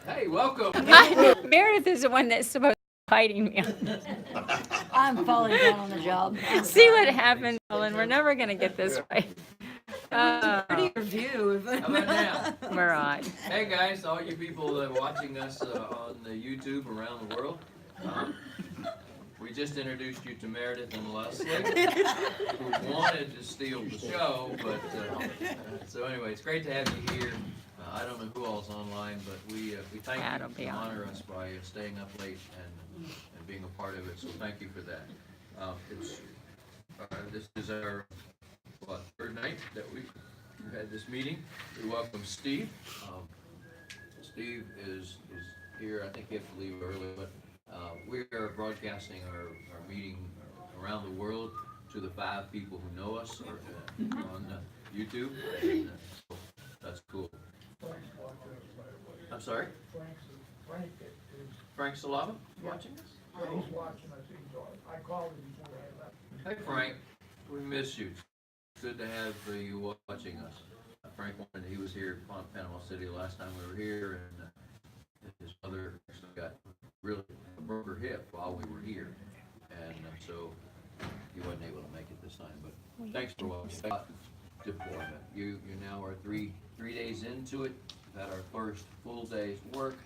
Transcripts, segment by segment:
Hey, welcome. Meredith is the one that's supposed to be fighting me. I'm falling down on the job. See what happens, Ellen. We're never going to get this right. Pretty review. How about now? We're on. Hey guys, all you people watching us on the YouTube around the world. We just introduced you to Meredith and Leslie, who wanted to steal the show, but so anyway, it's great to have you here. I don't know who all's online, but we thank That'll you be to on. honor us by staying up late and being a part of it. So thank you for that. This is our third night that we've had this meeting. We welcome Steve. Steve is here. I think he had to leave early, but we are broadcasting our meeting around the world to the 5 people who know us on YouTube. And, so that's cool. I'm sorry? Frank Salava watching us? He's watching us. I called him before I left. Hey Frank, we miss you. Good to have you watching us. Frank wanted, he was here in Panama City last time we were here, and his mother actually got really broke her hip while we were here, and so he wasn't able to make it this time. But thanks for watching. Deployment. You now are three days into it. We've had our first full day's work.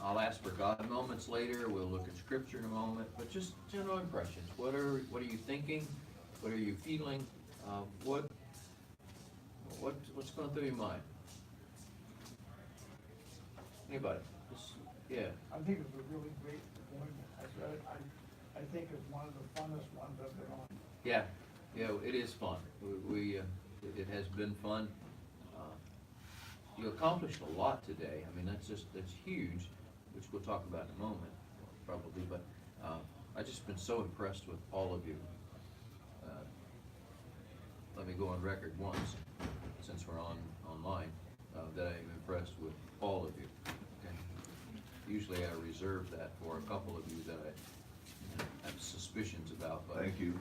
I'll ask for God moments later. We'll look at scripture in a moment, but just general impressions. What are you thinking? What are you feeling? What's going through your mind? Anybody? Yeah. I think it's a really great deployment. I think it's one of the funnest ones I've been on. Yeah, it is fun. It has been fun. You accomplished a lot today. I mean, that's huge, which we'll talk about in a moment, probably. But I've just been so impressed with all of you. Let me go on record once, since we're online, that I'm impressed with all of you. Okay? Usually I reserve that for a couple of you that I have suspicions about. But, Thank you.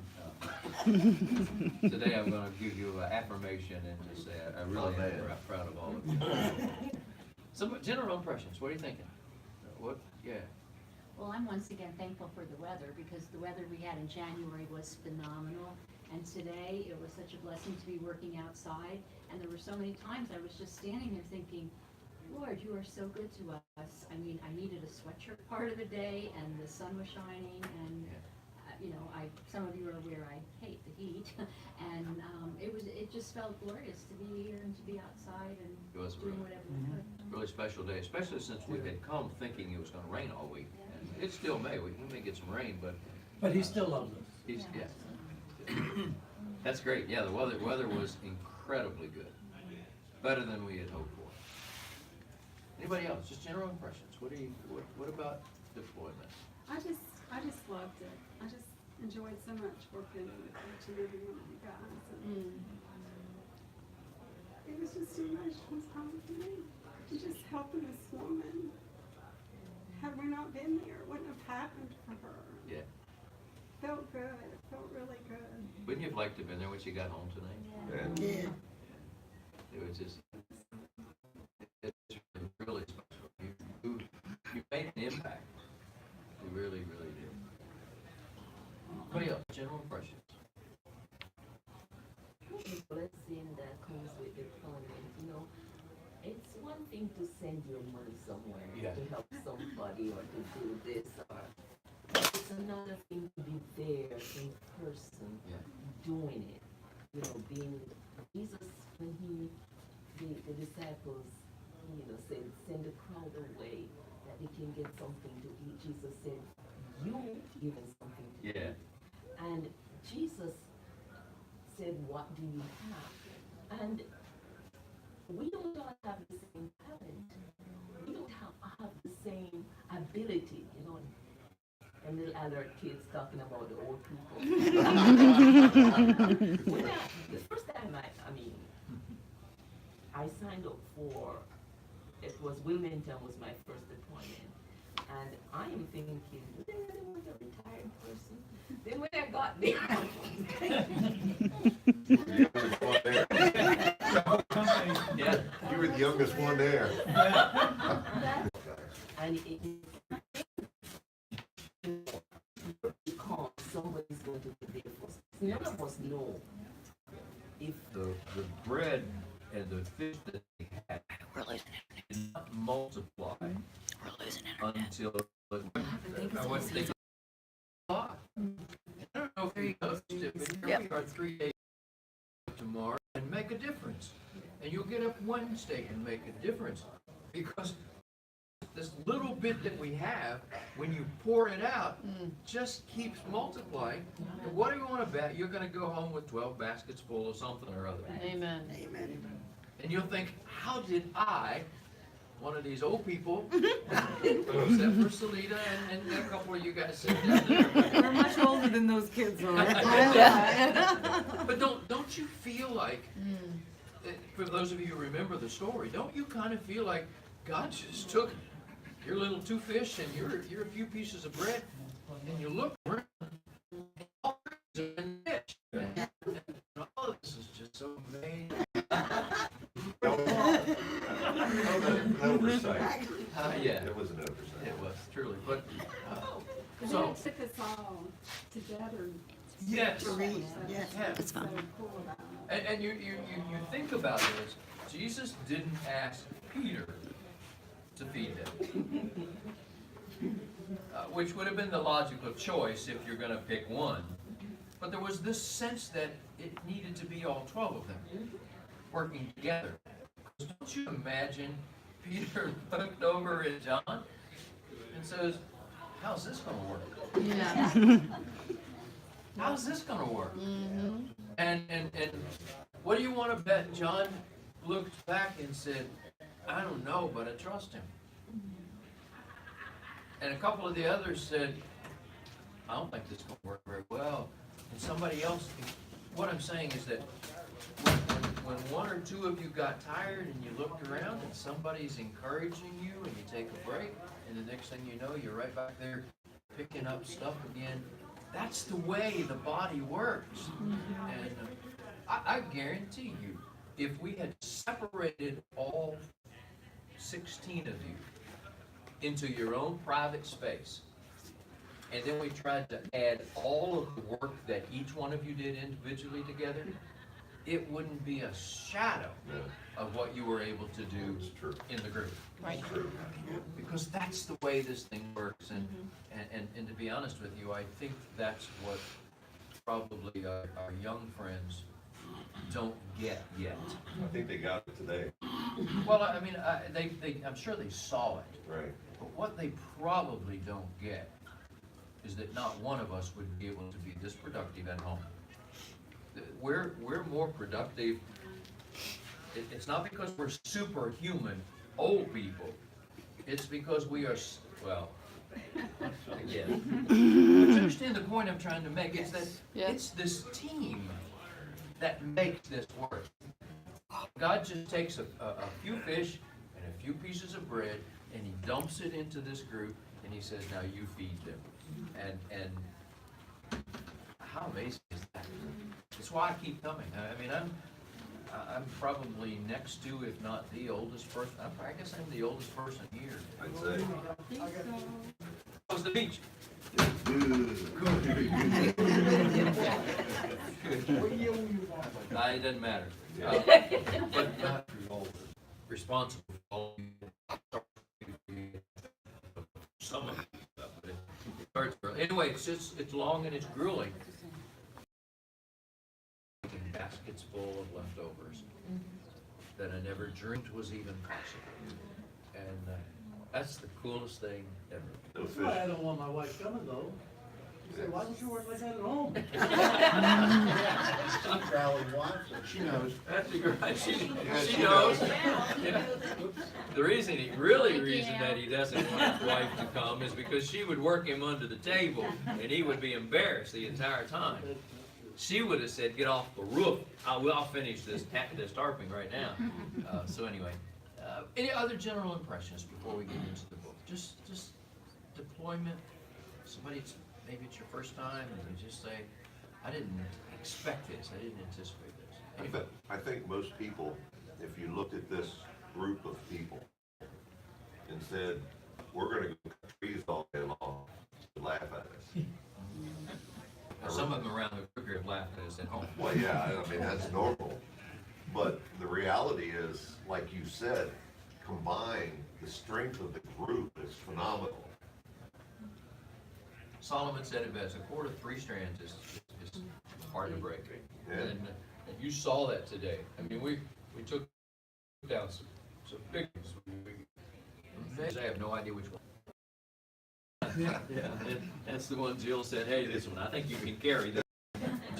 Today I'm going to give you an affirmation and just say I really am proud of all of you. Some general impressions. What are you thinking? Yeah. Well, I'm once again thankful for the weather, because the weather we had in January was phenomenal. And today, it was such a blessing to be working outside. And there were so many times I was just standing there thinking, Lord, you are so good to us. I mean, I needed a sweatshirt part of the day, and the sun was shining, and some of you are aware I hate the heat, and it just felt glorious to be here and to be outside and doing whatever we could. Really special day, especially since we had come thinking it was going to rain all week. And it still may. We may get some rain, but He still loves us. That's great. Yeah, the weather was incredibly good, better than we had hoped for. Anybody else? Just general impressions. What about deployment? I just loved it. I just enjoyed so much working with each and every one of you guys. And it was just an emotional time for me. Just helping this woman. Had we not been there, it wouldn't have happened for her. Yeah. Felt good. It felt really good. Wouldn't you have liked to have been there when she got home tonight? Yeah. It was just, it's really special. You made an impact. You really, really did. Anybody else? General impressions? The blessing that comes with deployment, it's one thing to send your money somewhere to help somebody or to do this, or it's another thing to be there in person, doing it. Being Jesus, when the disciples, said, send the crowd away that they can get something to eat. Jesus said, you give them something to eat. And Jesus said, what do you have? And we don't all have the same talent. We don't have the same ability, And little alert kids talking about the old people. The first time I signed up for, it was Wilmington was my first deployment. And I am thinking, there was a retired person. Then when I got there, You were the youngest one there. And because somebody's going to be there for us. None of us know if The bread and the fish that they had did not multiply until I wouldn't think I don't know if you noticed it, but here we are 3 days tomorrow and make a difference. And you'll get up Wednesday and make a difference. Because this little bit that we have, when you pour it out, just keeps multiplying. And what do you want to bet? You're going to go home with 12 baskets full of something or other. Amen. And you'll think, how did I, one of these old people, except for Salita and a couple of you guys sitting down there. We're much older than those kids, all right? But don't you feel like, for those of you who remember the story, don't you kind of feel like God just took your little 2 fish and your a few pieces of bread, and you look around, and all these are in fish. And all of this is just so amazing. Oversight. Yeah, It was an oversight. it was truly. But But So- it took us all together. yes, Yes. yes. So cool about it. And you think about this. Jesus didn't ask Peter to feed them, which would have been the logical choice if you're going to pick one. But there was this sense that it needed to be all 12 of them working together. Don't you imagine Peter looked over at John and says, "How's this going to work? Yeah. How's this going to work?" And what do you want to bet? John looked back and said, "I don't know, but I trust him." And a couple of the others said, "I don't think this is going to work very well." And somebody else, what I'm saying is that when one or two of you got tired and you looked around and somebody's encouraging you and you take a break, and the next thing you know, you're right back there picking up stuff again. That's the way the body works. And I guarantee you, if we had separated all 16 of you into your own private space, and then we tried to add all of the work that each one of you did individually together, it wouldn't be a shadow of what you were able to do in the group. Right. Because that's the way this thing works, and to be honest with you, I think that's what probably our young friends don't get yet. I think they got it today. Well, I mean, I'm sure they saw it, Right. but what they probably don't get is that not one of us would be able to be this productive at home. We're more productive. It's not because we're superhuman old people. It's because we are, well, again. But you understand the point I'm trying to make? It's that it's this team that makes this work. God just takes a few fish and a few pieces of bread, and he dumps it into this group, and he says, "Now you feed them." And how amazing is that? That's why I keep coming. I mean, I'm probably next to, if not the oldest person. I guess I'm the oldest person here. I'd say. How's the beach? It doesn't matter. But responsible for all some of it. But it starts early. Anyway, it's long and it's grueling. Baskets full of leftovers that I never dreamed was even possible. And that's the coolest thing ever. No That's why I fish. don't want my wife coming though. She said, "Why don't you work like that at home?" She knows. That's right. She knows. The reason that he doesn't want his wife to come is because she would work him under the table and he would be embarrassed the entire time. She would have said, "Get off the roof. I'll finish this tarping right now." So anyway, any other general impressions before we get into the book? Just deployment. Maybe it's your first time, and you just say, "I didn't expect this. I didn't anticipate this." Anyway. I think most people, if you looked at this group of people and said, we're gonna go cut trees all day long and laugh at us. Some of them around the country have laughed at us at home. Well, yeah, I mean, that's normal. But the reality is, like you said, combined, the strength of the group is phenomenal. Solomon said it best, a cord of 3 strands is hard to break. Yeah. And you saw that today. I mean, we took down some big ones. I have no idea which one. Yeah, and that's the one Jill said, hey, this one, I think you can carry this.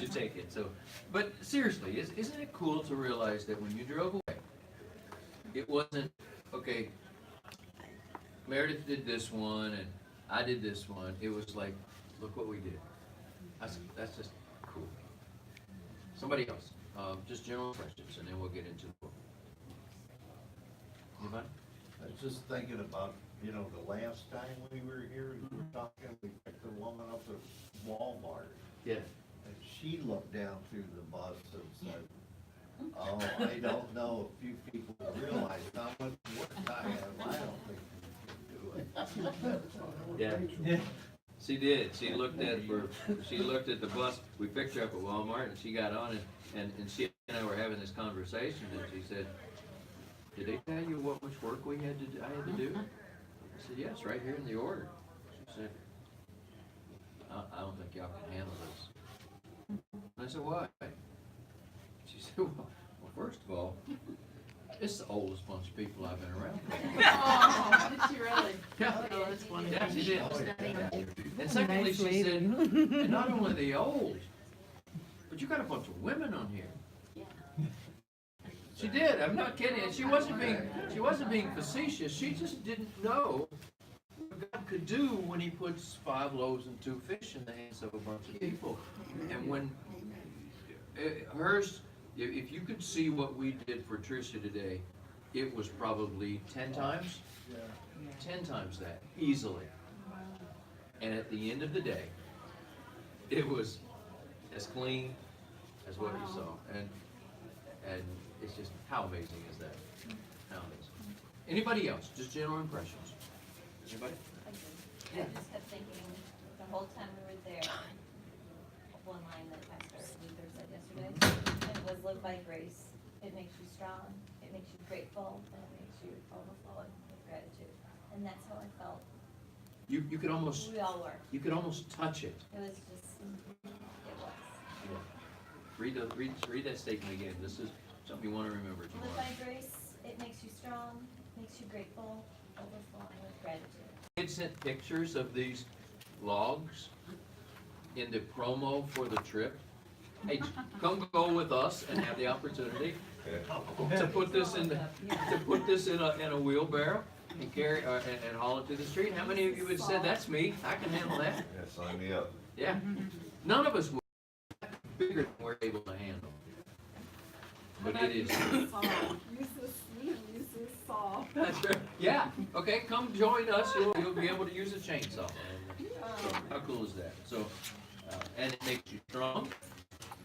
You take it. So, but seriously, isn't it cool to realize that when you drove away, it wasn't, okay, Meredith did this one and I did this one. It was like, look what we did. That's just cool. Somebody else, just general questions, and then we'll get into the book. Anybody? I was just thinking about, you know, the last time we were here, we were talking, we picked a woman up at Walmart, Yeah. and she looked down through the bus and said, oh, I don't know if you people realize how much work I have, I don't think you can do it. Yeah. She did. She looked at the bus. We picked her up at Walmart, and she got on, and she and I were having this conversation, and she said, did they tell you what much work I had to do? I said, yes, right here in the order. She said, I don't think y'all can handle this. And I said, why? She said, well, first of all, it's the oldest bunch of people I've been around. Oh, did she really? Yeah. Oh, that's funny. Yeah, she did. And secondly, she said, and not only the old, but you got a bunch of women on here. She did. I'm not kidding. And she wasn't being facetious. She just didn't know what God could do when He puts 5 loaves and 2 fish in the hands of a bunch of people. And when hers, if you could see what we did for Tricia today, it was probably 10 times. 10 times that, easily. And at the end of the day, it was as clean as what you saw. And it's just, how amazing is that? How amazing. Anybody else? Just general impressions. Anybody? I just kept thinking the whole time we were there, one line that Pastor Luther said yesterday, it was live by grace. It makes you strong, it makes you grateful, and it makes you overflowing with gratitude. And that's how I felt. You could almost, We all were. you could almost touch it. It was just, it was. Read that statement again. This is something you want to remember. Live by grace, it makes you strong, makes you grateful, overflowing with gratitude. Kids sent pictures of these logs in the promo for the trip. Hey, come go with us and have the opportunity to put this in a wheelbarrow and carry and haul it to the street. How many of you would have said, that's me, I can handle that? Yeah, sign me up. Yeah. None of us would. Bigger than we're able to handle. But it is. Use this saw. That's right. Yeah. Okay, come join us. You'll be able to use a chainsaw. So how cool is that? So, and it makes you strong.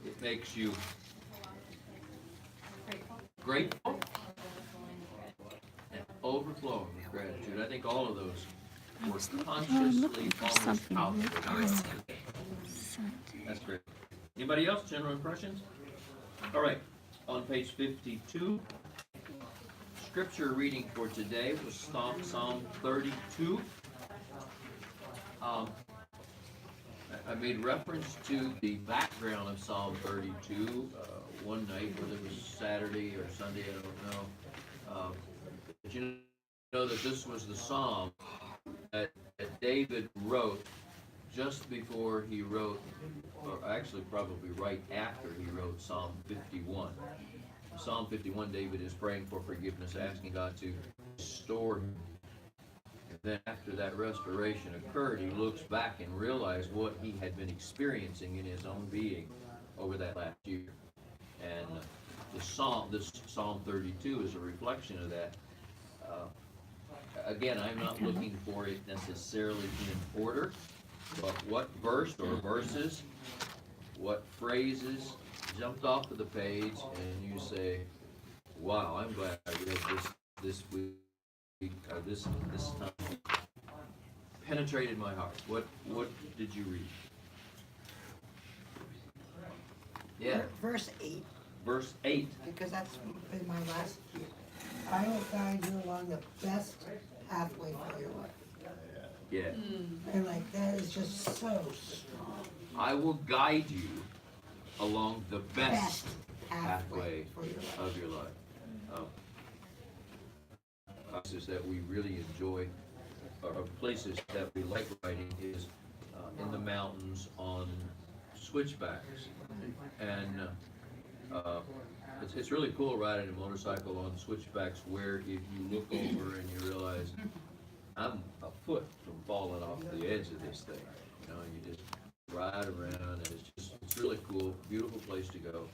It makes you grateful and overflowing with gratitude. I think all of those were consciously almost out there. That's great. Anybody else? General impressions? All right. On page 52, scripture reading for today was Psalm 32. I made reference to the background of Psalm 32 one night, whether it was Saturday or Sunday, I don't know. But you know that this was the psalm that David wrote just before he wrote, or actually probably right after he wrote Psalm 51. Psalm 51, David is praying for forgiveness, asking God to restore him. And then after that restoration occurred, he looks back and realized what he had been experiencing in his own being over that last year. And this Psalm 32 is a reflection of that. Again, I'm not looking for it necessarily in order, but what verse or verses, what phrases jumped off of the page, and you say, "Wow, I'm glad I read this week, this time." penetrated my heart. What did you read? Yeah, Verse 8, verse 8. because that's been my last year. I will guide you along the best pathway for your life. Yeah. And like, that is just so strong. I will guide you along the best Best pathway for your life. of your life. Places that we really enjoy, or places that we like riding is in the mountains on switchbacks. And it's really cool riding a motorcycle on switchbacks where if you look over and you realize I'm a foot from falling off the edge of this thing. You know, you just ride around and it's really cool, beautiful place to go.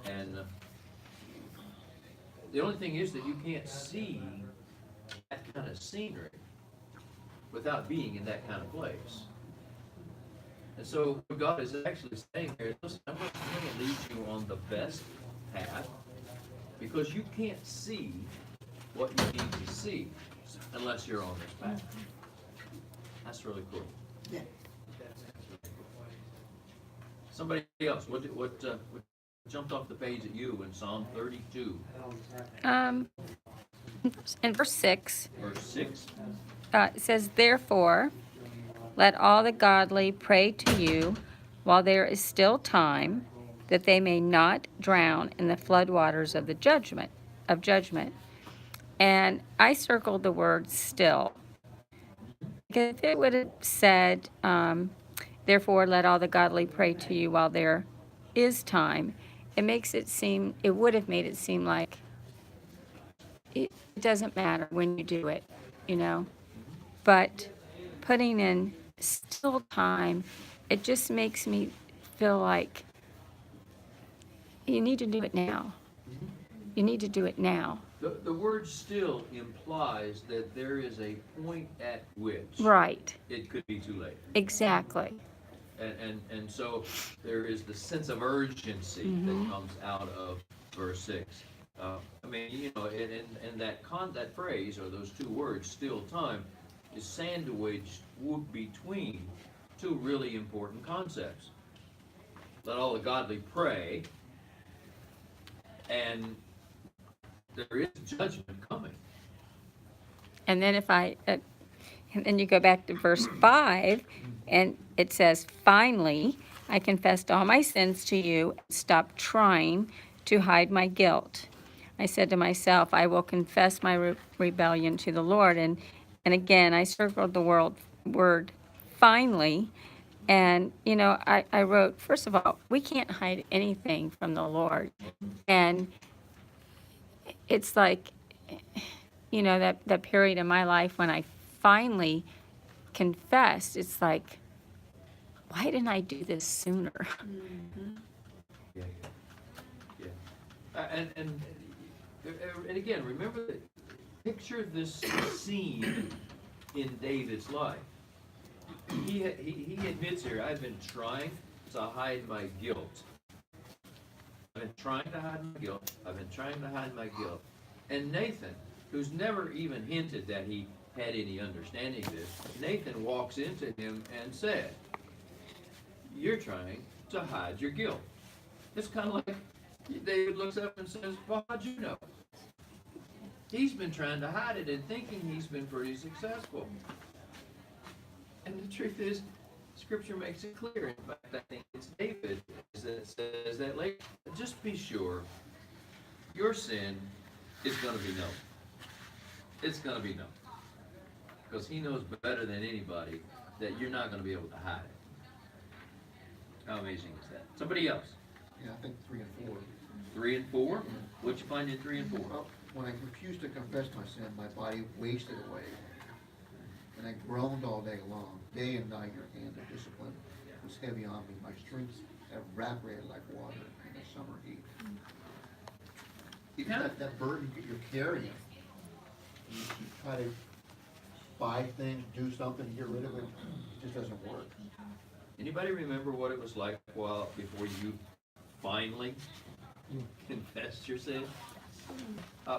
And the only thing is that you can't see that kind of scenery without being in that kind of place. And so what God is actually saying here is, listen, I'm going to lead you on the best path because you can't see what you need to see unless you're on this path. That's really cool. Yeah. Somebody else, what jumped off the page at you in Psalm 32, In verse 6, verse 6? it says, "Therefore, let all the godly pray to you while there is still time, that they may not drown in the floodwaters of the judgment. And I circled the word "still," because if it would have said, "Therefore, let all the godly pray to you while there is time," it would have made it seem like it doesn't matter when you do it, you know. But putting in still time, it just makes me feel like you need to do it now. You need to do it now. The word "still" implies that there is a point at which Right. it could be too late. Exactly. And so there is the sense of urgency that comes out of verse 6. I mean, you know, and that phrase, or those two words, "still time," is sandwiched between two really important concepts. Let all the godly pray, and there is judgment coming. And then and then you go back to verse 5, and it says, "Finally, I confessed all my sins to you and stopped trying to hide my guilt. I said to myself, I will confess my rebellion to the Lord." And again, I circled the word "finally." And, you know, I wrote, first of all, we can't hide anything from the Lord. And it's like, you know, that period in my life when I finally confessed, it's like, why didn't I do this sooner? Yeah. And again, remember that, picture this scene in David's life. He admits here, I've been trying to hide my guilt. I've been trying to hide my guilt. I've been trying to hide my guilt. And Nathan, who's never even hinted that he had any understanding of this, Nathan walks into him and said, "You're trying to hide your guilt." It's kind of like David looks up and says, "Well, how'd you know?" He's been trying to hide it and thinking he's been pretty successful. And the truth is, Scripture makes it clear. In fact, I think it's David that says that later. Just be sure your sin is going to be known. It's going to be known. Because he knows better than anybody that you're not going to be able to hide it. How amazing is that? Somebody else? Yeah, I think 3 and 4. 3 and 4? What'd you find in 3 and 4? Well, when I refused to confess my sin, my body wasted away. And I groaned all day long. Day and night your hand of discipline was heavy on me. My strength evaporated like water in the summer heat. You kind of That burden you're carrying, you try to buy things, do something, get rid of it, it just doesn't work. Anybody remember what it was like before you finally confessed your sin?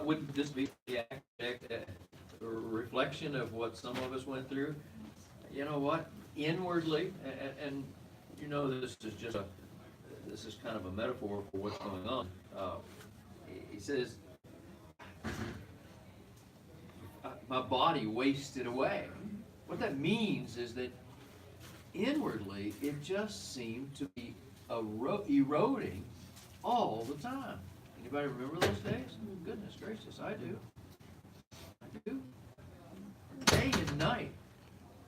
Wouldn't this be a reflection of what some of us went through? you know what, inwardly, and you know, this is kind of a metaphor for what's going on. He says, my body wasted away. What that means is that inwardly, it just seemed to be eroding all the time. Anybody remember those days? Goodness gracious, I do. I do. Day and night.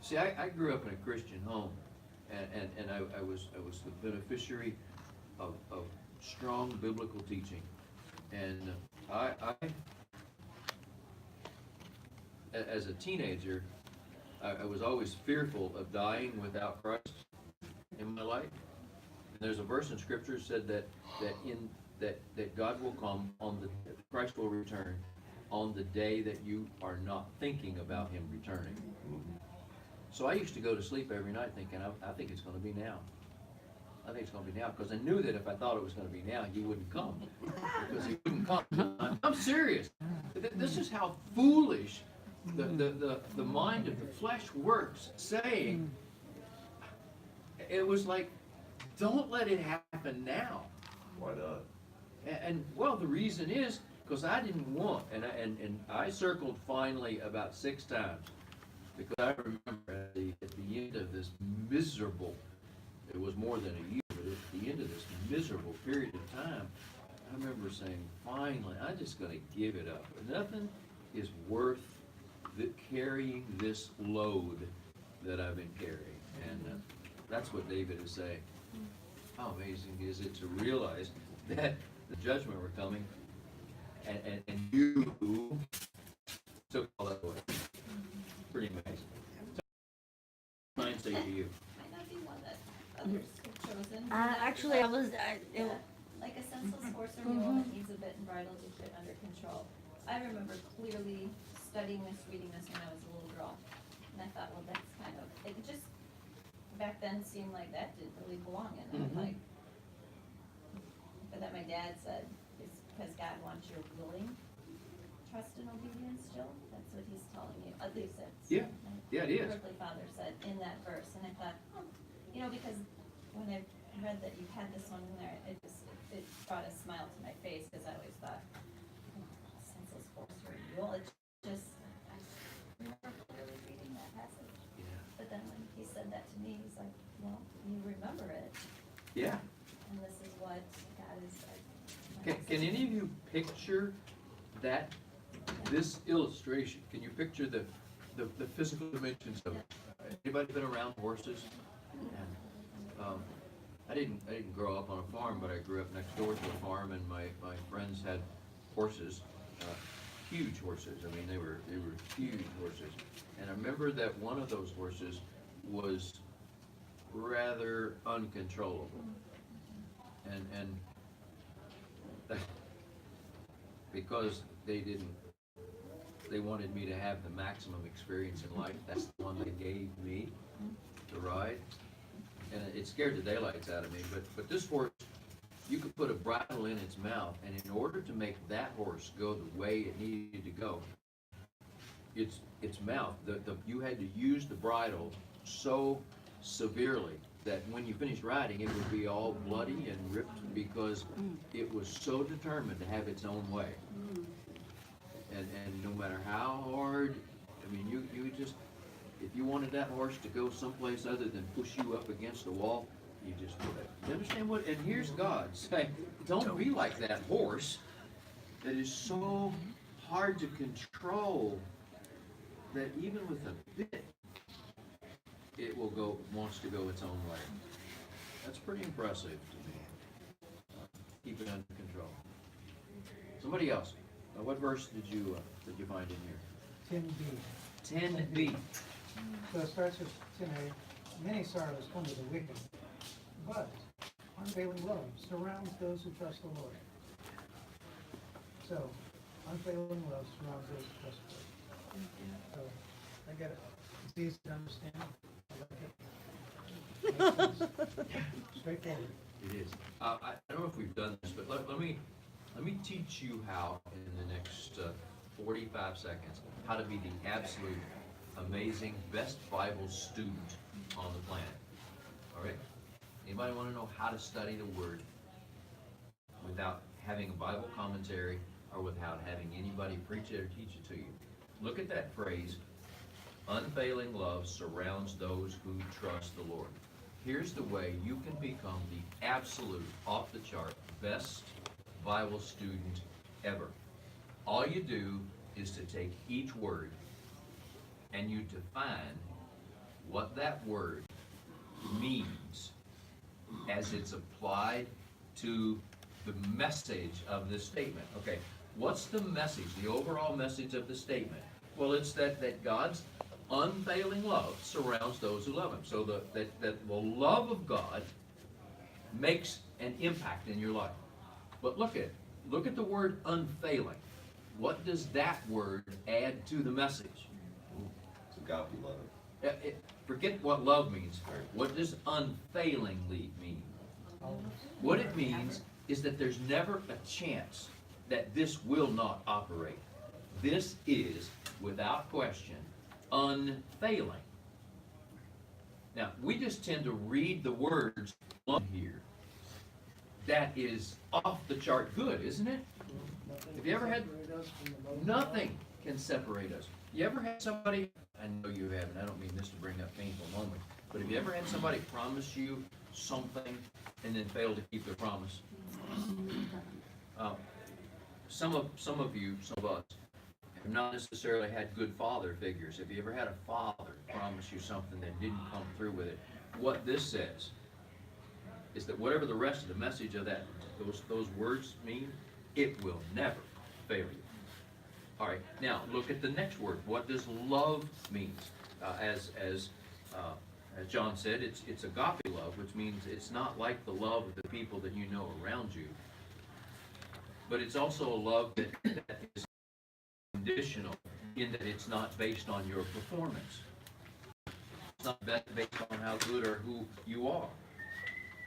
See, I grew up in a Christian home, and I was the beneficiary of strong biblical teaching. And I as a teenager, I was always fearful of dying without Christ in my life. And there's a verse in Scripture said that God will come Christ will return on the day that you are not thinking about Him returning. So I used to go to sleep every night thinking, I think it's going to be now. I think it's going to be now, because I knew that if I thought it was going to be now, He wouldn't come, because He wouldn't come. I'm serious. This is how foolish the mind of the flesh works, saying, it was like, don't let it happen now. Why not? And well, the reason is because I didn't want, and I circled finally about 6 times, because I remember at the end of this miserable, it was more than a year, but at the end of this miserable period of time, I remember saying, finally, I'm just going to give it up. Nothing is worth carrying this load that I've been carrying. And that's what David is saying. How amazing is it to realize that the judgment were coming, and you took all that away. Pretty amazing. So, mine say to you. Might not be one that others have chosen. Actually, I was, Yeah, like a senseless horse or mule that needs a bit and bridle to get under control. I remember clearly studying this, reading this when I was a little girl, and I thought, well, that's kind of, it just, back then seemed like that didn't really belong in it, like, but that my dad said, it's because God wants your willing trust and obedience still, that's what He's telling you, at least it's. Yeah. Yeah, it is. My earthly father said in that verse, and I thought, you know, because when I read that you had this one in there, it brought a smile to my face, because I always thought, senseless horse or mule, it just, I remember clearly reading that passage. Yeah. But then when he said that to me, he's like, well, you remember it, Yeah. and this is what God is like. Can any of you picture this illustration? Can you picture the physical dimensions of it? Anybody been around horses? And, I didn't grow up on a farm, but I grew up next door to a farm, and my friends had horses, huge horses. I mean, they were huge horses. And I remember that one of those horses was rather uncontrollable. And because they wanted me to have the maximum experience in life, that's the one they gave me to ride. And it scared the daylights out of me, but this horse, you could put a bridle in its mouth, and in order to make that horse go the way it needed to go, its mouth, you had to use the bridle so severely that when you finished riding, it would be all bloody and ripped, because it was so determined to have its own way. And no matter how hard, I mean, you just, if you wanted that horse to go someplace other than push you up against the wall, you just do it. You understand what? And here's God saying, don't be like that horse that is so hard to control that even with a bit, it wants to go its own way. That's pretty impressive to me. Keep it under control. Somebody else. What verse did you find in here? 10B. 10b. So it starts with 10A. Many sorrows come to the wicked, but unfailing love surrounds those who trust the Lord. So, unfailing love surrounds those who trust the Lord. So, I get it. It's easy to understand. I like it. Makes sense. Straightforward. It is. I don't know if we've done this, but let me teach you how in the next 45 seconds how to be the absolute amazing, best Bible student on the planet. All right? Anybody want to know how to study the Word without having a Bible commentary or without having anybody preach it or teach it to you? Look at that phrase, unfailing love surrounds those who trust the Lord. Here's the way you can become the absolute, off-the-chart, best Bible student ever. All you do is to take each word and you define what that word means as it's applied to the message of this statement. Okay, what's the message, the overall message of the statement? Well, it's that God's unfailing love surrounds those who love Him. So that the love of God makes an impact in your life. But look at the word unfailing. What does that word add to the message? It's agape love. Forget what love means. What does unfailingly mean? What it means is that there's never a chance that this will not operate. This is, without question, unfailing. Now, we just tend to read the words here. That is off the chart good, isn't it? Have you ever had, nothing can separate us. You ever had somebody, I know you haven't, I don't mean this to bring up painful moments, but have you ever had somebody promise you something and then fail to keep their promise? Some of you, some of us, have not necessarily had good father figures. Have you ever had a father promise you something that didn't come through with it? What this says is that whatever the rest of the message of that those words mean, it will never fail you. All right, now look at the next word. What does love mean? As John said, it's agape love, which means it's not like the love of the people that you know around you, but it's also a love that is conditional, in that it's not based on your performance. It's not based on how good or who you are.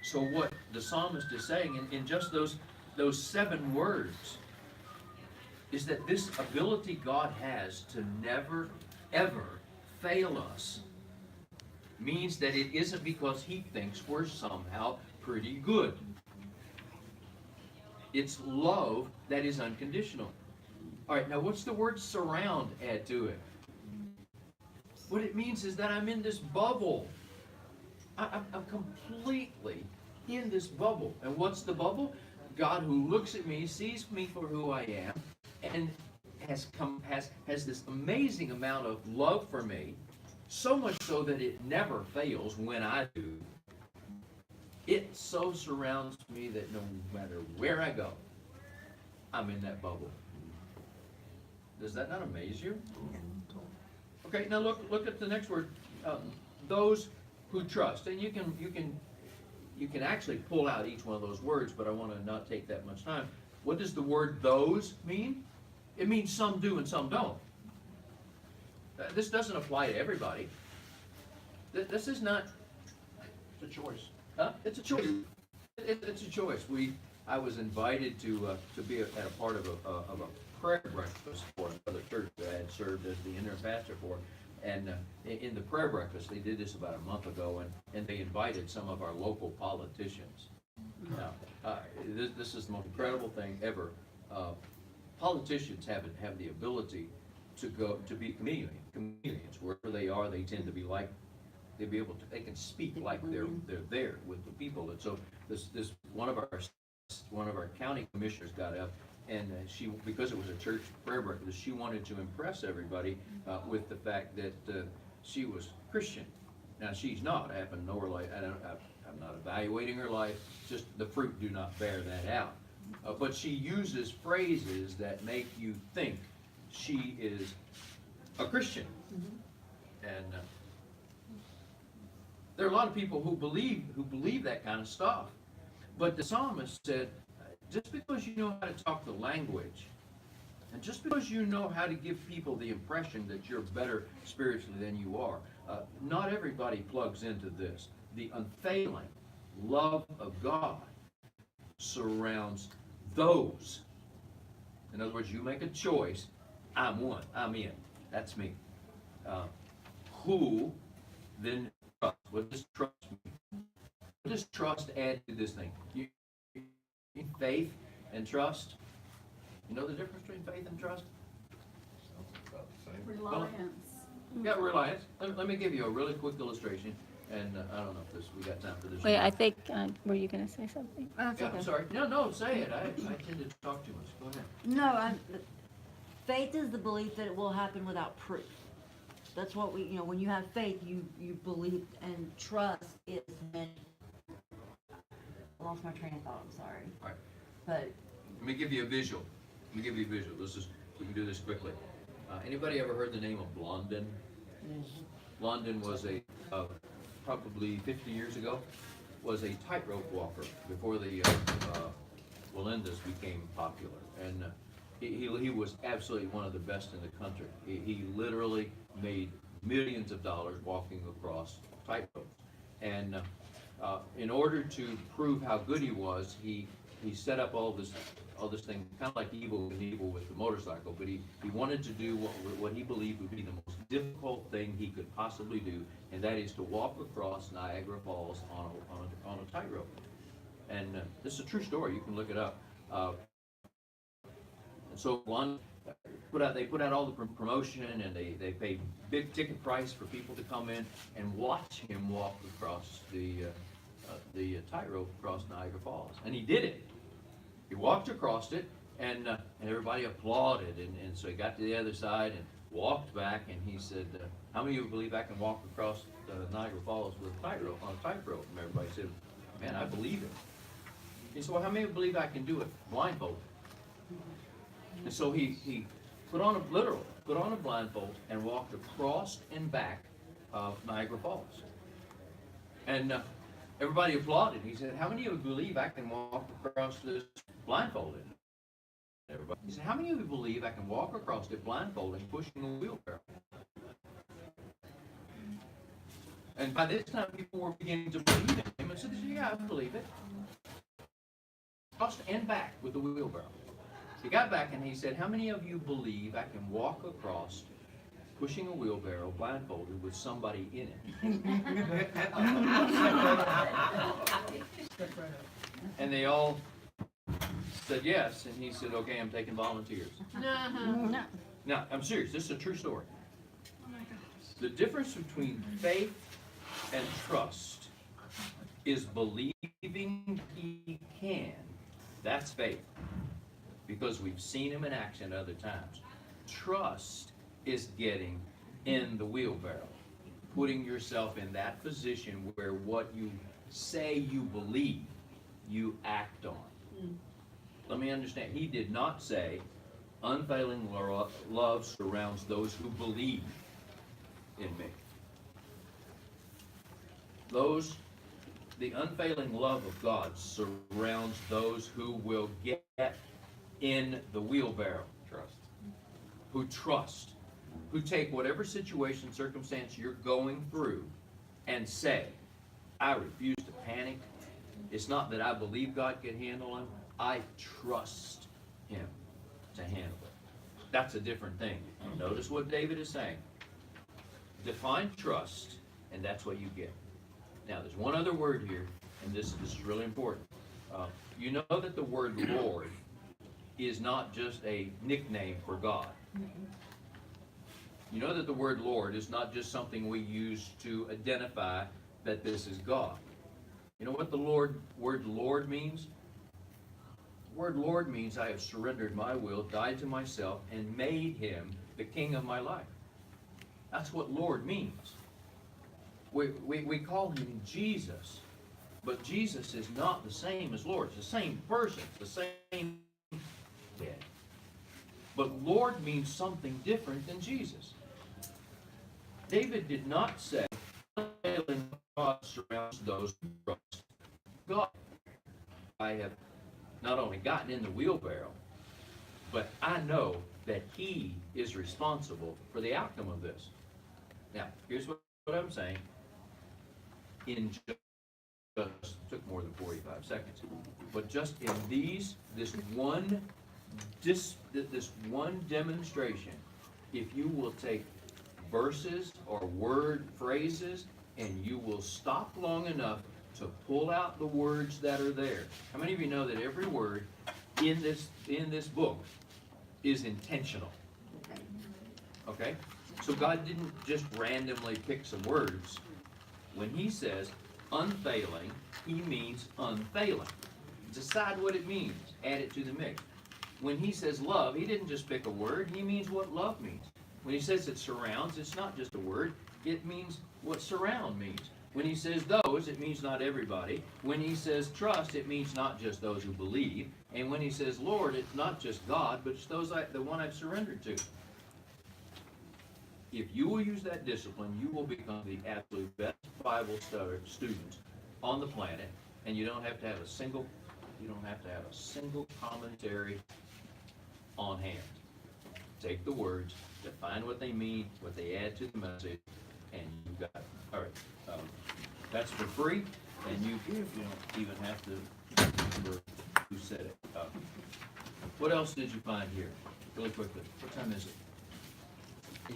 So what the psalmist is saying in just those 7 words is that this ability God has to never, ever fail us means that it isn't because He thinks we're somehow pretty good. It's love that is unconditional. All right, now what's the word surround add to it? What it means is that I'm in this bubble. I'm completely in this bubble. And what's the bubble? God, who looks at me, sees me for who I am, and has this amazing amount of love for me, so much so that it never fails when I do. It so surrounds me that no matter where I go, I'm in that bubble. Does that not amaze you? Okay, now look at the next word. Those who trust, and you can actually pull out each one of those words, but I want to not take that much time. What does the word "those" mean? It means some do and some don't. This doesn't apply to everybody. This is not. It's a choice. It's a choice. It's a choice. I was invited to be at a part of a prayer breakfast for another church that I had served as the interim pastor for. And in the prayer breakfast, they did this about a month ago, and they invited some of our local politicians. Now, this is the most incredible thing ever. Politicians have the ability to be chameleons. Wherever they are, they tend to be like, they can speak like they're there with the people. And so this one of our county commissioners got up, and she, because it was a church prayer breakfast, she wanted to impress everybody with the fact that she was Christian. Now she's not. I happen to know her life. I'm not evaluating her life. Just the fruit do not bear that out. But she uses phrases that make you think she is a Christian. And there are a lot of people who believe that kind of stuff. But the psalmist said, just because you know how to talk the language, and just because you know how to give people the impression that you're better spiritually than you are, not everybody plugs into this. The unfailing love of God surrounds those. In other words, you make a choice, I'm one, I'm in, that's me. who then trust. What does trust mean? What does trust add to this thing? Faith and trust. You know the difference between faith and trust? About the same. Reliance. Yeah, reliance. Let me give you a really quick illustration, and I don't know if we got time for this. Wait, I think, were you gonna say something? Yeah, I'm sorry. No, say it. I tend to talk too much. Go ahead. No, faith is the belief that it will happen without proof. That's what we, when you have faith, you believe, and trust is when, I lost my train of thought, I'm sorry. All right. But, Let me give you a visual. We can do this quickly. Anybody ever heard the name of Blondin? Blondin was probably 50 years ago, was a tightrope walker before the Wallendas became popular. And he was absolutely one of the best in the country. He literally made millions of dollars walking across tightropes. And in order to prove how good he was, he set up all this thing, kind of like Evel with the motorcycle, but he wanted to do what he believed would be the most difficult thing he could possibly do, and that is to walk across Niagara Falls on a tightrope. And this is a true story. You can look it up. And so they put out all the promotion, and they paid big ticket price for people to come in and watch him walk across the tightrope across Niagara Falls, and he did it. He walked across it, and everybody applauded, and so he got to the other side and walked back, and he said, how many of you believe I can walk across Niagara Falls with a tightrope, on a tightrope? And everybody said, man, I believe it. He said, well, how many of you believe I can do it blindfolded? And so he put on a blindfold and walked across and back of Niagara Falls. And everybody applauded. He said, how many of you believe I can walk across this blindfolded? Everybody. He said, how many of you believe I can walk across it blindfolded pushing a wheelbarrow? And by this time, people were beginning to believe in him and said, yeah, I believe it. Across and back with the wheelbarrow. He got back and he said, how many of you believe I can walk across pushing a wheelbarrow blindfolded with somebody in it? And they all said yes, and he said, okay, I'm taking volunteers. No. Now, I'm serious, this is a true story. The difference between faith and trust is believing he can. That's faith, because we've seen him in action other times. Trust is getting in the wheelbarrow, putting yourself in that position where what you say you believe, you act on. Let me understand. He did not say, unfailing love surrounds those who believe in me. The unfailing love of God surrounds those who will get in the wheelbarrow. Who trust. Who take whatever situation, circumstance you're going through and say, I refuse to panic. It's not that I believe God can handle him. I trust him to handle it. That's a different thing. Notice what David is saying. Define trust, and that's what you get. Now, there's one other word here, and this is really important. You know that the word Lord is not just a nickname for God. You know that the word Lord is not just something we use to identify that this is God. You know what the word Lord means? The word Lord means I have surrendered my will, died to myself, and made him the king of my life. That's what Lord means. We call him Jesus, but Jesus is not the same as Lord. It's the same person, it's the same dead. But Lord means something different than Jesus. David did not say, unfailing God surrounds those who trust God. I have not only gotten in the wheelbarrow, but I know that he is responsible for the outcome of this. Now, here's what I'm saying. In just took more than 45 seconds, but just in this one demonstration, if you will take verses or word phrases, and you will stop long enough to pull out the words that are there. How many of you know that every word in this book is intentional? Okay? So God didn't just randomly pick some words. When he says unfailing, he means unfailing. Decide what it means. Add it to the mix. When he says love, he didn't just pick a word. He means what love means. When he says it surrounds, it's not just a word. It means what surround means. When he says those, it means not everybody. When he says trust, it means not just those who believe. And when he says Lord, it's not just God, but it's the one I've surrendered to. If you will use that discipline, you will become the absolute best Bible student on the planet, and you don't have to have a single commentary on hand. Take the words, define what they mean, what they add to the message, and you got it. All right, that's for free, and you don't even have to remember who said it. What else did you find here, really quickly? What time is it?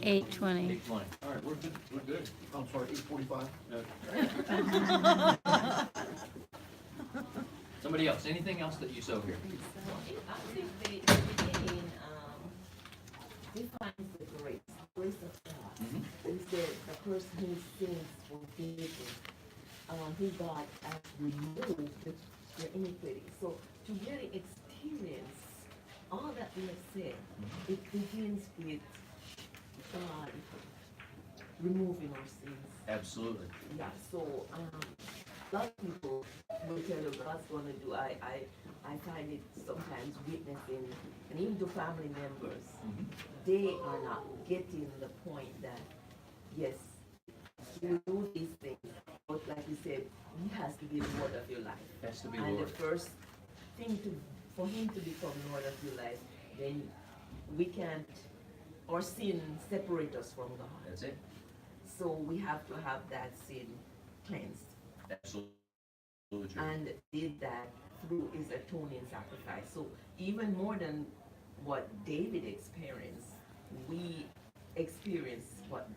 8:20. 8:20. All right, we're good. We're good. I'm sorry, 8:45. Somebody else? Anything else that you saw here? I think they again defines the grace of God. He said the person whose sins were forgiven, who God has removed their iniquity. So to really experience all that we have said, it begins with God removing our sins. Absolutely. Yeah, so a lot of people will tell you God's gonna do. I find it sometimes witnessing, and even to family members, they are not getting the point that yes, He will do these things, but like you said, He has to be the Lord of your life. Has to be and Lord. the first thing for Him to become Lord of your life, then we can't, or sin separate us from God. That's it. So we have to have that sin cleansed. Absolutely true. And did that through his atoning sacrifice. So even more than what David experienced, we experience what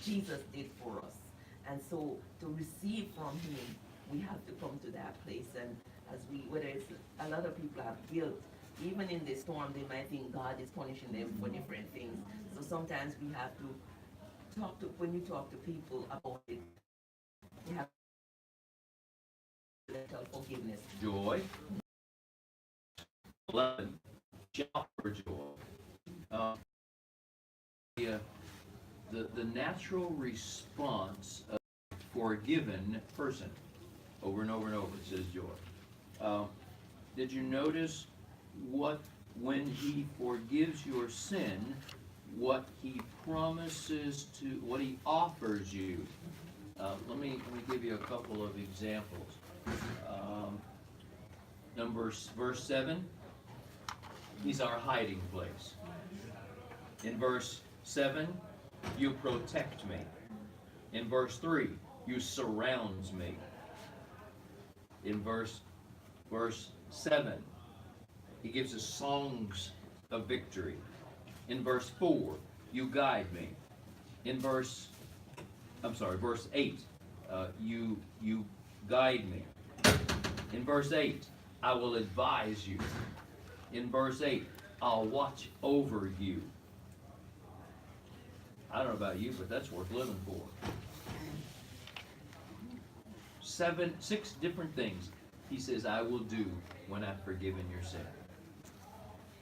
Jesus did for us. And so to receive from him, we have to come to that place. And whether it's a lot of people have guilt, even in the storm, they might think God is punishing them for different things. So sometimes we have to when you talk to people about it, you have forgiveness. Joy. 11. Shout for joy. The natural response of a forgiven person, over and over and over, it says joy. Did you notice when he forgives your sin, what he promises to, what he offers you? Let me give you a couple of examples. Verse 7, he's our hiding place. In verse 7, you protect me. In verse 3, you surround me. In verse 7, he gives us songs of victory. In verse 4, you guide me. In verse 8, you guide me. In verse 8, I will advise you. In verse 8, I'll watch over you. I don't know about you, but that's worth living for. 6 different things he says I will do when I've forgiven your sin.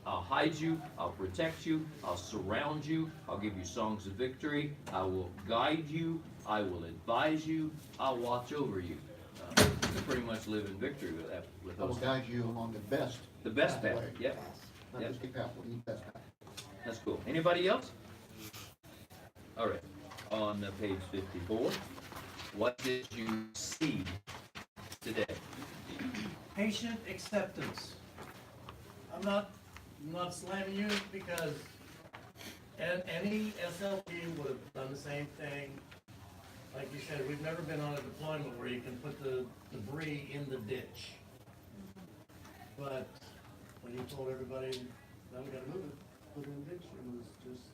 I'll hide you, I'll protect you, I'll surround you, I'll give you songs of victory, I will guide you, I will advise you, I'll watch over you. To pretty much live in victory with that. I will guide you along the best path. pathway. Yep. Not just a pathway, the best path. That's cool. Anybody else? All right. On page 54, what did you see today? Patient acceptance. I'm not slamming you because any SLP would have done the same thing. Like you said, we've never been on a deployment where you can put the debris in the ditch. But when you told everybody, now we gotta move it, put it in the ditch, it was just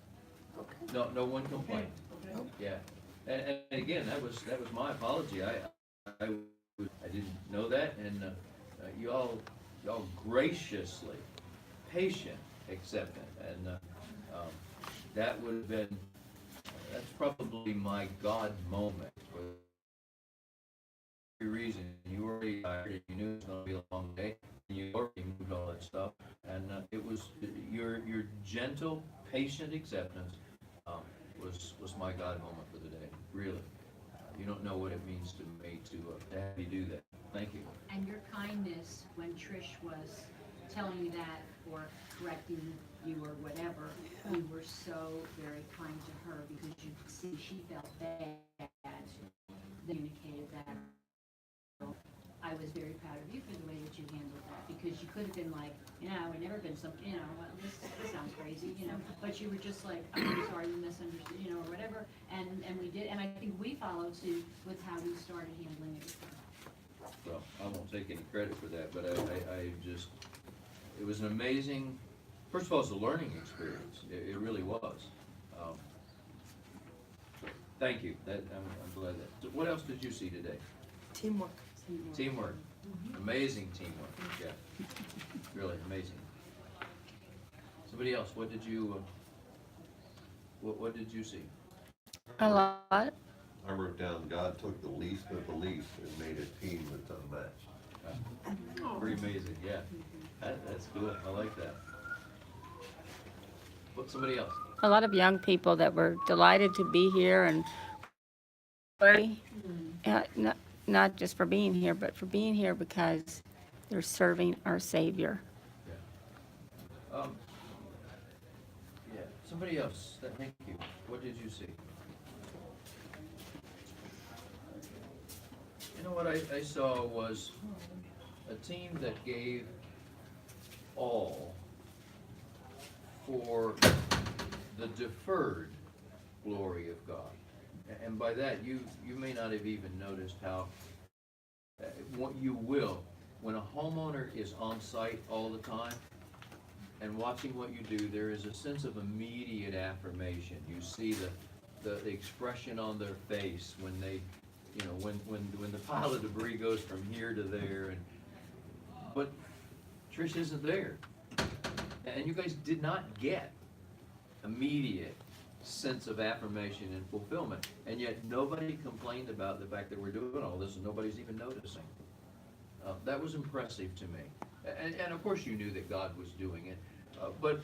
No one complained. Yeah, and again, that was my apology. I didn't know that, and y'all graciously, patient, accepted, and that would have been, that's probably my God moment. For every reason, you were already tired, and you knew it was going to be a long day, and you already moved all that stuff, and it was your gentle, patient acceptance was my God moment for the day. Really, you don't know what it means to me to have you do that. Thank you. And your kindness when Trish was telling you that or correcting you or whatever, we were so very kind to her because you could see she felt bad, communicated that. I was very proud of you for the way that you handled that because you could have been like, we've never been something, well, this sounds crazy, but you were just like, I'm sorry, you misunderstood, or whatever, and we did, and I think we followed suit with how we started handling it. Well, I won't take any credit for that, but I just, it was an amazing, first of all, it's a learning experience. It really was. Thank you. I'm glad that. So what else did you see today? Teamwork. Teamwork. Amazing teamwork. Yeah. Really amazing. Somebody else, what did you see? A lot. I wrote down, God took the least of the least and made a team that's unmatched. Pretty amazing, yeah. That's cool. I like that. What, somebody else? A lot of young people that were delighted to be here and not just for being here, but for being here because they're serving our Savior. Yeah. Yeah. Somebody else. Thank you. What did you see? You know what I saw was a team that gave all for the deferred glory of God. And by that, you may not have even noticed how, what you will, when a homeowner is on site all the time and watching what you do, there is a sense of immediate affirmation. You see the expression on their face when they, when the pile of debris goes from here to there, but Trish isn't there. And you guys did not get immediate sense of affirmation and fulfillment. And yet nobody complained about the fact that we're doing all this and nobody's even noticing. That was impressive to me. And of course you knew that God was doing it. But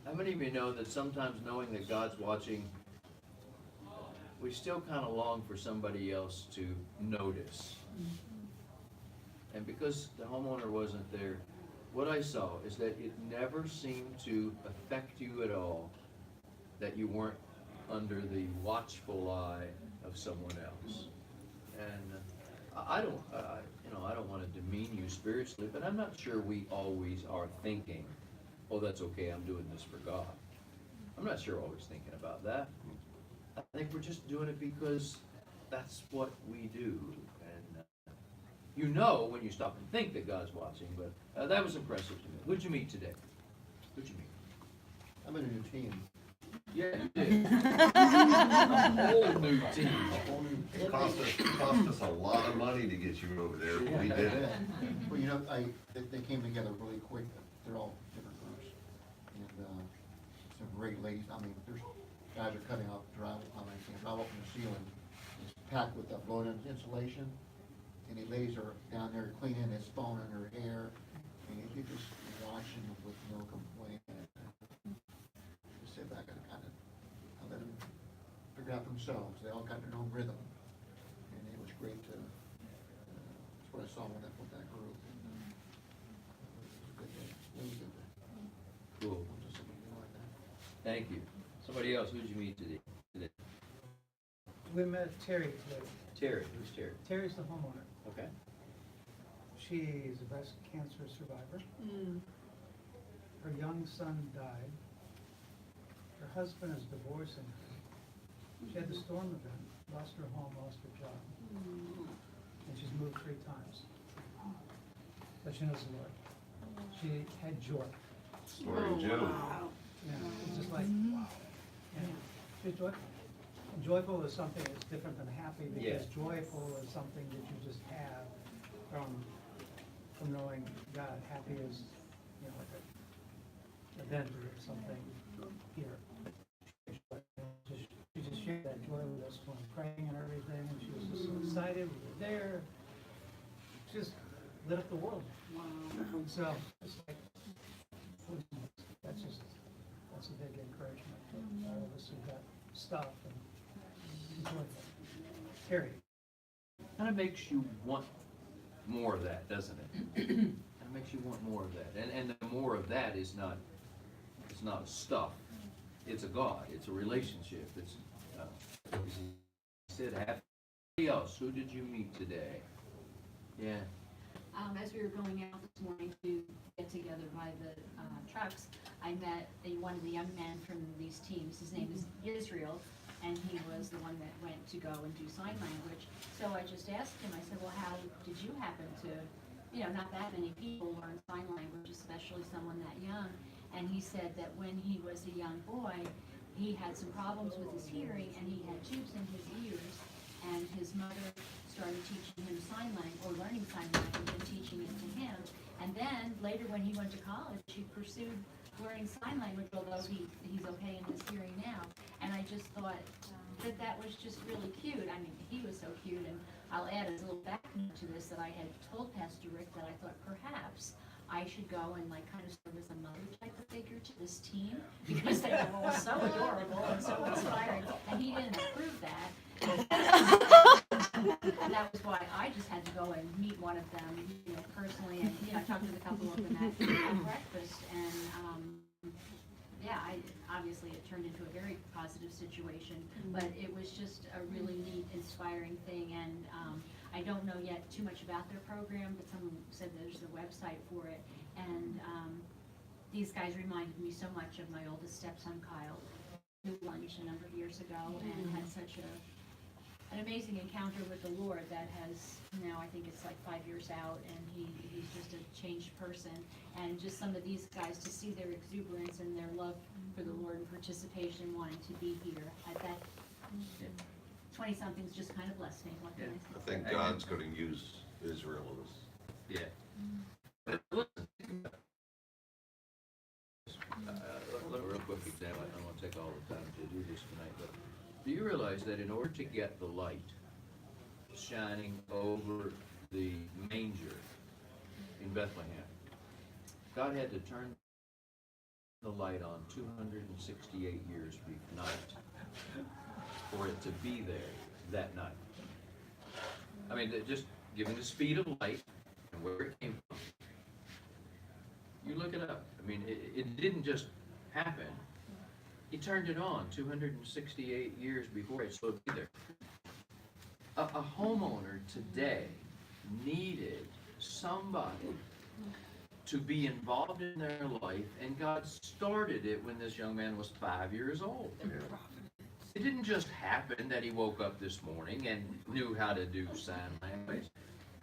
how many of you know that sometimes knowing that God's watching, we still kind of long for somebody else to notice. And because the homeowner wasn't there, what I saw is that it never seemed to affect you at all that you weren't under the watchful eye of someone else. And I don't want to demean you spiritually, but I'm not sure we always are thinking, oh, that's okay, I'm doing this for God. I'm not sure always thinking about that. I think we're just doing it because that's what we do. And you know when you stop and think that God's watching, but that was impressive to me. Who'd you meet today? Who'd you meet? I'm in a new team. Yeah, you did. A whole new team. It cost us a lot of money to get you over there, but we did it. Well, they came together really quick. They're all different groups. And some great ladies. I mean, there's guys are cutting off drywall from the ceiling. It's packed with that blown insulation. And the ladies are down there cleaning his phone and her hair. And you just watching with no complaint. Just sit back and kind of let them figure out themselves. They all got their own rhythm. And it was great to, that's what I saw with that group. And, it was a good day. Really good day. Cool. Just something like that. Thank you. Somebody else, who'd you meet today? We met Terry today. Terry. Who's Terry? Terry's the homeowner. Okay. She's a breast cancer survivor. Her young son died. Her husband is divorcing her. She had the storm event, lost her home, lost her job. And she's moved 3 times. But she knows the Lord. She had joy. Story of Job. Yeah, it's just like, wow. Joyful is something that's different than happy, because Yeah. joyful is something that you just have from knowing God. Happy is, you know, like an event or something here. She just shared that joy with us when praying and everything, and she was just so excited, we were there. She just lit up the world. So, it's like, that's a big encouragement to all of us who've got stuff and joyful. Harry? Kind of makes you want more of that, doesn't it? Kind of makes you want more of that. And the more of that is not, it's not stuff. It's a God. It's a relationship. It's, he said, happy else. Who did you meet today? Yeah. As we were going out this morning to get together by the trucks, I met one of the young men from these teams. His name is Israel, and he was the one that went to go and do sign language. So I just asked him, I said, well, how did you happen to, you know, not that many people learn sign language, especially someone that young. And he said that when he was a young boy, he had some problems with his hearing, and he had tubes in his ears, and his mother started teaching him sign language, or learning sign language and teaching it to him. And then later when he went to college, he pursued learning sign language, although he's okay in his hearing now. And I just thought that was just really cute. I mean, he was so cute. And I'll add as a little back to this that I had told Pastor Rick that I thought perhaps I should go and like kind of serve as a mother type of figure to this team, because they were all so adorable and so inspiring. And he didn't approve that. And that was why I just had to go and meet one of them, you know, personally, and, you know, I talked to a couple of them at breakfast, and, yeah, obviously it turned into a very positive situation, but it was just a really neat, inspiring thing, and, I don't know yet too much about their program, but someone said there's a website for it, and, these guys reminded me so much of my oldest stepson, Kyle, who lunch a number of years ago, and had such an amazing encounter with the Lord that has now, I think it's like 5 years out, and he's just a changed person. And just some of these guys, to see their exuberance and their love for the Lord and participation, wanting to be here at that 20-somethings just kind of blessed me. What can I say? I think God's gonna use Israel as. Yeah. But listen, real quick example, I don't want to take all the time to do this tonight, but do you realize that in order to get the light shining over the manger in Bethlehem, God had to turn the light on 268 years night for it to be there that night. I mean, just given the speed of light and where it came from, you look it up. I mean, it didn't just happen. He turned it on 268 years before it should be there. A homeowner today needed somebody to be involved in their life, and God started it when this young man was 5 years old. It didn't just happen that he woke up this morning and knew how to do sign language.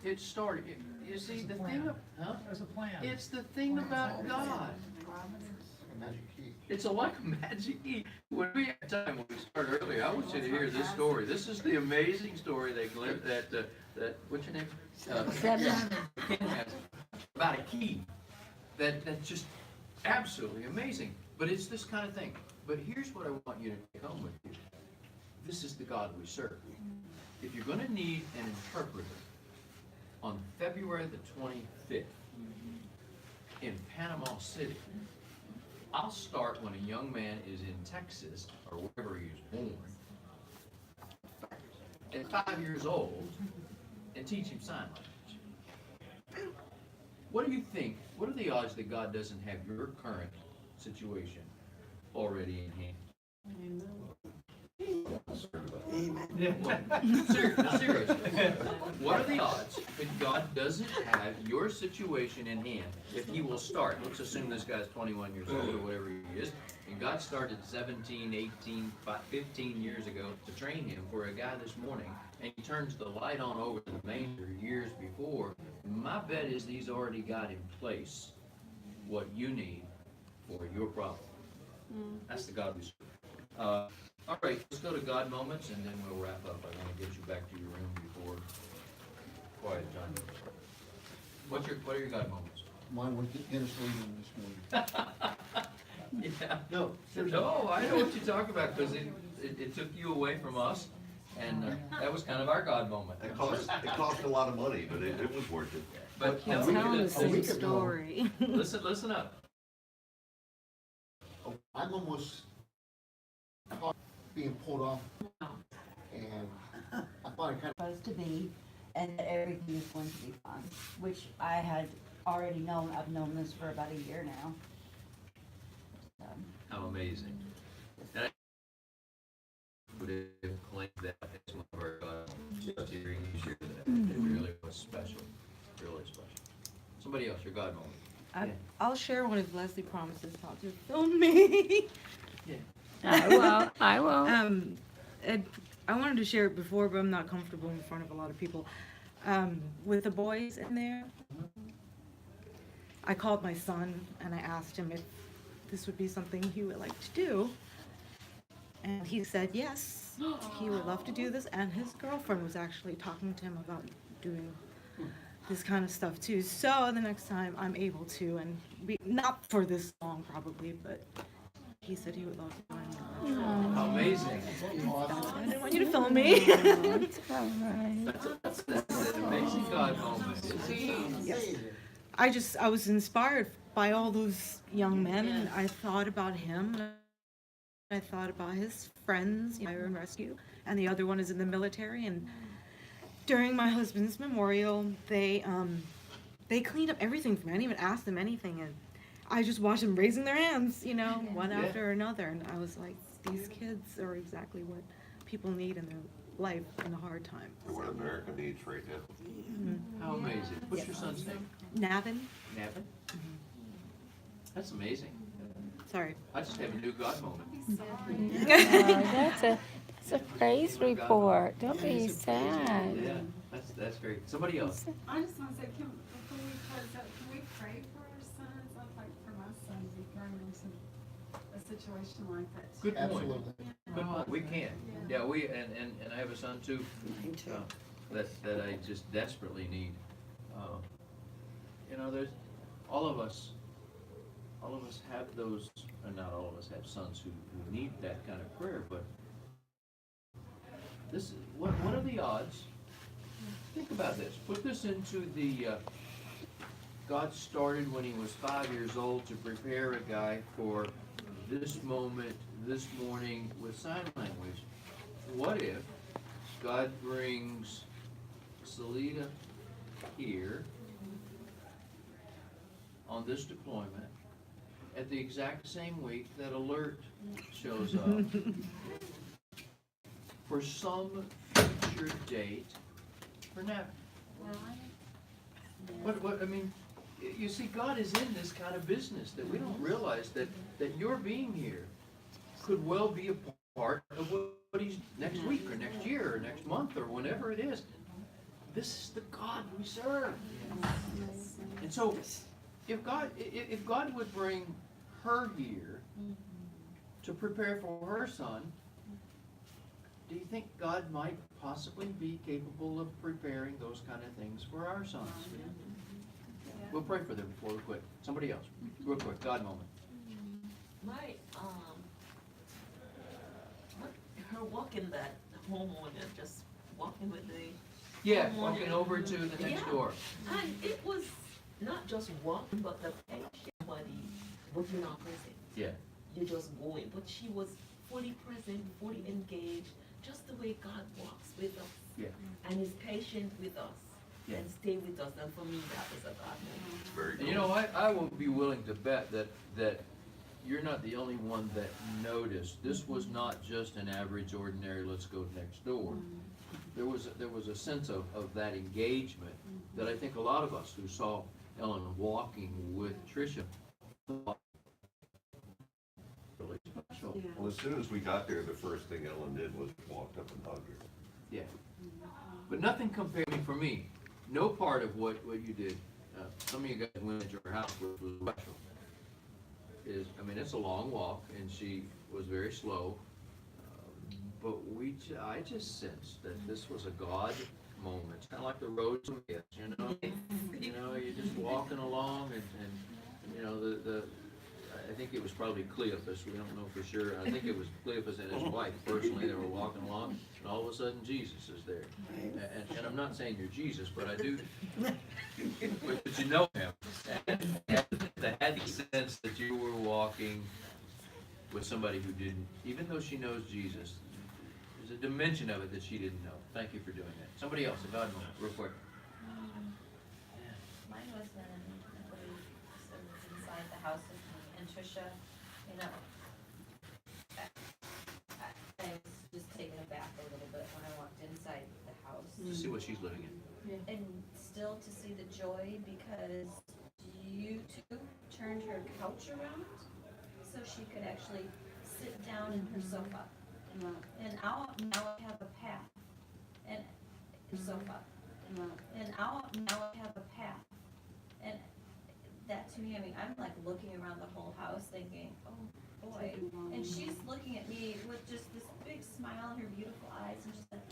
It started, you see, the thing, There's a plan. it's the thing about God. Magic key. It's a like a magic key. When we had time, when we started earlier, I want you to hear this story. This is the amazing story that what's your name? Ken has about a key. That's just absolutely amazing. But it's this kind of thing. But here's what I want you to take home with you. This is the God we serve. If you're going to need an interpreter on February the 25th in Panama City, I'll start when a young man is in Texas or wherever he was born at 5 years old and teach him sign language. What do you think? What are the odds that God doesn't have your current situation already in hand? Seriously. What are the odds that God doesn't have your situation in hand if he will start? Let's assume this guy's 21 years old or whatever he is, and God started 17, 18, 15 years ago to train him for a guy this morning, and he turns the light on over the manger years before. My bet is he's already got in place what you need for your problem. That's the God we serve. All right, let's go to God moments and then we'll wrap up. I want to get you back to your room before quiet time. What are your God moments? Mine was Dennis Williams this morning. Yeah. No, seriously. No, I know what you're talking about, because it took you away from us, and that was kind of our God moment. It cost a lot of money, but it was worth it. But You're now, telling the listen, same story. listen up. I'm almost caught being pulled off, and I thought it kind of Supposed to be, and that everything is going to be fine, which I had already known. I've known this for about a year now. How amazing. And I would have claimed that as one of our God moments, just hearing you share that. It really was special, really special. Somebody else, your God moment. I'll share one of Leslie promises not to film me. I will. And I wanted to share it before, but I'm not comfortable in front of a lot of people. With the boys in there, I called my son and I asked him if this would be something he would like to do. And he said yes, he would love to do this. And his girlfriend was actually talking to him about doing this kind of stuff too. So the next time I'm able to, and not for this long probably, but he said he would love to do it. How amazing. I didn't want you to film me. It's all right. That's an amazing God moment, isn't it? Yes. I was inspired by all those young men, and I thought about him. I thought about his friends, Fire and Rescue, and the other one is in the military. And during my husband's memorial, they cleaned up everything for me. I didn't even ask them anything, and I just watched them raising their hands, one after another. And I was like, these kids are exactly what people need in their life in a hard time. What America needs right now. How amazing. What's your son's name? Navin? Navin? That's amazing. Sorry. I just have a new God moment. No, that's a praise report. Don't be sad. Yeah, that's great. Somebody else. I just want to say, before we close up, can we pray for our sons? I'd like for my son to be thrown into a situation like that. Good point. absolutely. Good point. We can. Yeah, and I have a son too. That I just desperately need. There's all of us have those, and not all of us have sons who need that kind of prayer, but this, what are the odds? Think about this. Put this into the, God started when he was 5 years old to prepare a guy for this moment, this morning with sign language. What if God brings Salida here on this deployment at the exact same week that Alert shows up for some future date for Navin? What, I mean, you see, God is in this kind of business that we don't realize that your being here could well be a part of what he's next week or next year or next month or whenever it is. This is the God we serve. And so, if God would bring her here to prepare for her son, do you think God might possibly be capable of preparing those kind of things for our sons? We'll pray for them before we quit. Somebody else, real quick, God moment. My, her walking that homeowner, just walking with the Yeah, homeowner. walking over to the next Yeah. door. And it was not just walking, but the patient body was not present. Yeah. You're just going, but she was fully present, fully engaged, just the way God walks with us. Yeah. And is patient with us. Yeah. And stay with us, and for me, that was a God moment. Very And good. you know, I will be willing to bet that you're not the only one that noticed. This was not just an average, ordinary, let's go next door. There was a sense of that engagement that I think a lot of us who saw Ellen walking with Tricia thought really special. Well, as soon as we got there, the first thing Ellen did was walked up and hugged her. Yeah. But nothing compared for me. No part of what you did, some of you guys went into her house, which was special. It's a long walk, and she was very slow. but I just sensed that this was a God moment. It's kind of like the road to Emmaus, you know? You know, you're just walking along and you know, I think it was probably Cleophas, we don't know for sure. I think it was Cleophas and his wife personally, they were walking along, and all of a sudden Jesus is there. And I'm not saying you're Jesus, but I do, but you know him. And I had the sense that you were walking with somebody who didn't, even though she knows Jesus, there's a dimension of it that she didn't know. Thank you for doing that. Somebody else, a God moment, real quick. Mine was when somebody was inside the house with me, and Tricia, you know, I was just taken aback a little bit when I walked inside the house. To see what she's living in. And still to see the joy, because you two turned her couch around so she could actually sit down in her sofa. And now I have a path, and sofa. And now I have a path. And that to me, I mean, I'm like looking around the whole house thinking, oh boy. And she's looking at me with just this big smile in her beautiful eyes, and she's like,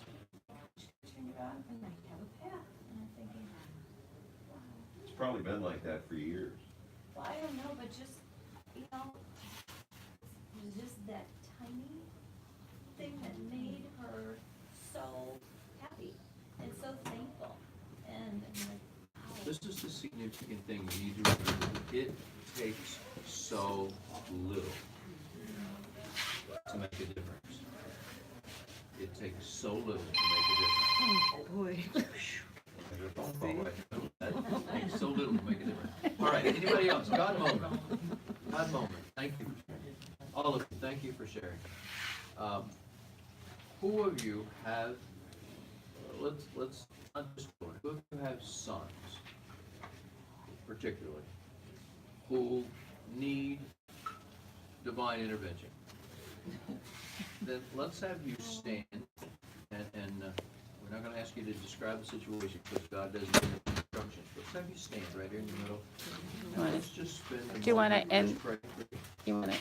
turn it on, and I have a path. And I'm thinking, wow. It's probably been like that for years. Well, I don't know, but just, you know, it was just that tiny thing that made her so happy and so thankful. And I'm like, wow. This is the significant thing you need to remember. It takes so little to make a difference. It takes so little to make a difference. Oh, boy. There's a phone call right now. That takes so little to make a difference. All right, anybody else? God moment. God moment. Thank you. All of you, thank you for sharing. Who of you have, let's not just one, who of you have sons, particularly, who need divine intervention? Then let's have you stand, and we're not going to ask you to describe the situation because God doesn't give us instructions. Let's have you stand right here in the middle. Now, let's just spend a Do you wanna moment and end- just pray for you. You want to?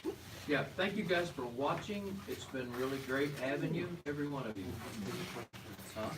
Yeah, thank you guys for watching. It's been really great having you, every one of you. Huh?